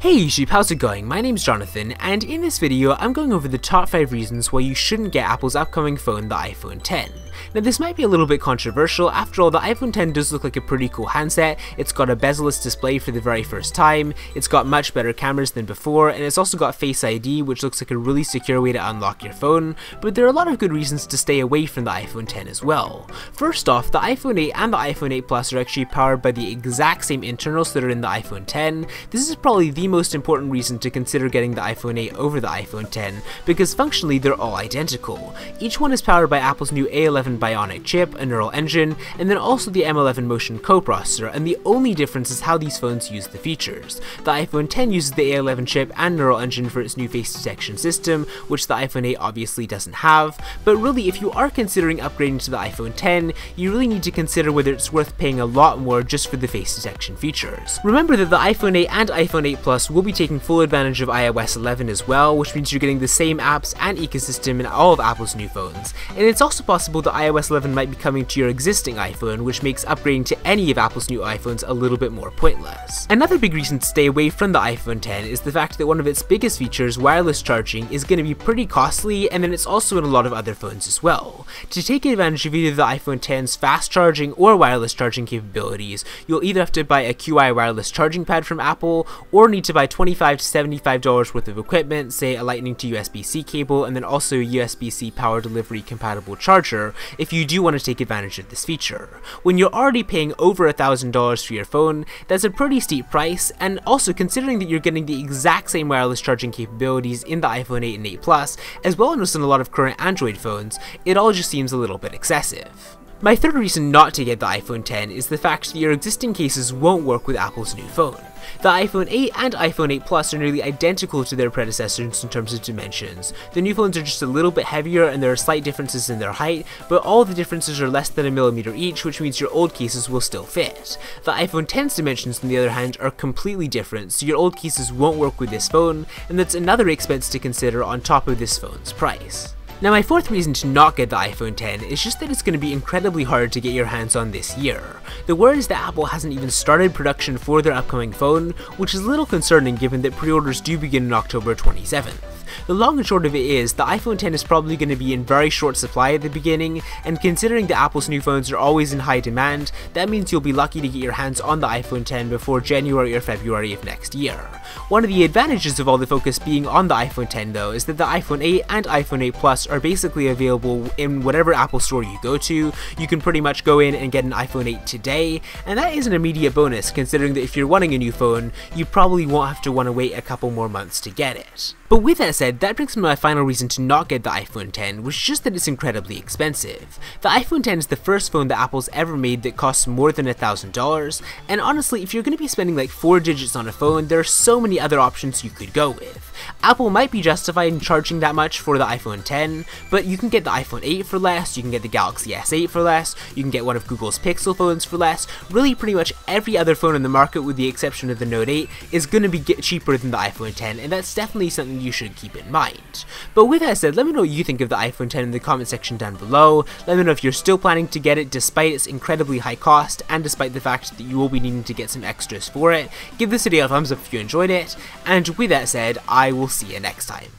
Hey YouTube, how's it going? My name's Jonathan, and in this video I'm going over the top 5 reasons why you shouldn't get Apple's upcoming phone, the iPhone X. Now this might be a little bit controversial. After all, the iPhone X does look like a pretty cool handset. It's got a bezel-less display for the very first time, it's got much better cameras than before, and it's also got Face ID, which looks like a really secure way to unlock your phone, but there are a lot of good reasons to stay away from the iPhone X as well. First off, the iPhone 8 and the iPhone 8 Plus are actually powered by the exact same internals that are in the iPhone X. This is probably the most important reason to consider getting the iPhone 8 over the iPhone X, because functionally they're all identical. Each one is powered by Apple's new A11 Bionic chip, a neural engine, and then also the M11 Motion coprocessor, and the only difference is how these phones use the features. The iPhone X uses the A11 chip and neural engine for its new face detection system, which the iPhone 8 obviously doesn't have, but really if you are considering upgrading to the iPhone X, you really need to consider whether it's worth paying a lot more just for the face detection features. Remember that the iPhone 8 and iPhone 8 Plus will be taking full advantage of iOS 11 as well, which means you're getting the same apps and ecosystem in all of Apple's new phones, and it's also possible that iOS 11 might be coming to your existing iPhone, which makes upgrading to any of Apple's new iPhones a little bit more pointless. Another big reason to stay away from the iPhone X is the fact that one of its biggest features, wireless charging, is going to be pretty costly, and then it's also in a lot of other phones as well. To take advantage of either the iPhone X's fast charging or wireless charging capabilities, you'll either have to buy a QI wireless charging pad from Apple, or need to buy $25 to $75 worth of equipment, say a Lightning to USB-C cable, and then also a USB-C power delivery compatible charger, if you do want to take advantage of this feature. When you're already paying over $1,000 for your phone, that's a pretty steep price, and also considering that you're getting the exact same wireless charging capabilities in the iPhone 8 and 8 Plus, as well as in a lot of current Android phones, it all just seems a little bit excessive. My third reason not to get the iPhone X is the fact that your existing cases won't work with Apple's new phone. The iPhone 8 and iPhone 8 Plus are nearly identical to their predecessors in terms of dimensions. The new phones are just a little bit heavier and there are slight differences in their height, but all the differences are less than a millimeter each, which means your old cases will still fit. The iPhone X's dimensions, on the other hand, are completely different, so your old cases won't work with this phone, and that's another expense to consider on top of this phone's price. Now my fourth reason to not get the iPhone X is just that it's going to be incredibly hard to get your hands on this year. The word is that Apple hasn't even started production for their upcoming phone, which is a little concerning given that pre-orders do begin on October 27th. The long and short of it is, the iPhone X is probably going to be in very short supply at the beginning, and considering that Apple's new phones are always in high demand, that means you'll be lucky to get your hands on the iPhone X before January or February of next year. One of the advantages of all the focus being on the iPhone X though is that the iPhone 8 and iPhone 8 Plus are basically available in whatever Apple store you go to. You can pretty much go in and get an iPhone 8 today, and that is an immediate bonus considering that if you're wanting a new phone, you probably won't have to want to wait a couple more months to get it. But with that said, that brings me to my final reason to not get the iPhone X, which is just that it's incredibly expensive. The iPhone X is the first phone that Apple's ever made that costs more than $1,000, and honestly, if you're going to be spending like 4 digits on a phone, there are so many other options you could go with. Apple might be justified in charging that much for the iPhone X, but you can get the iPhone 8 for less, you can get the Galaxy S8 for less, you can get one of Google's Pixel phones for less. Really pretty much every other phone on the market with the exception of the Note 8 is going to be cheaper than the iPhone X, and that's definitely something you should keep in mind. But with that said, let me know what you think of the iPhone X in the comment section down below. Let me know if you're still planning to get it despite its incredibly high cost, and despite the fact that you will be needing to get some extras for it. Give this video a thumbs up if you enjoyed it, and with that said, I will see you next time.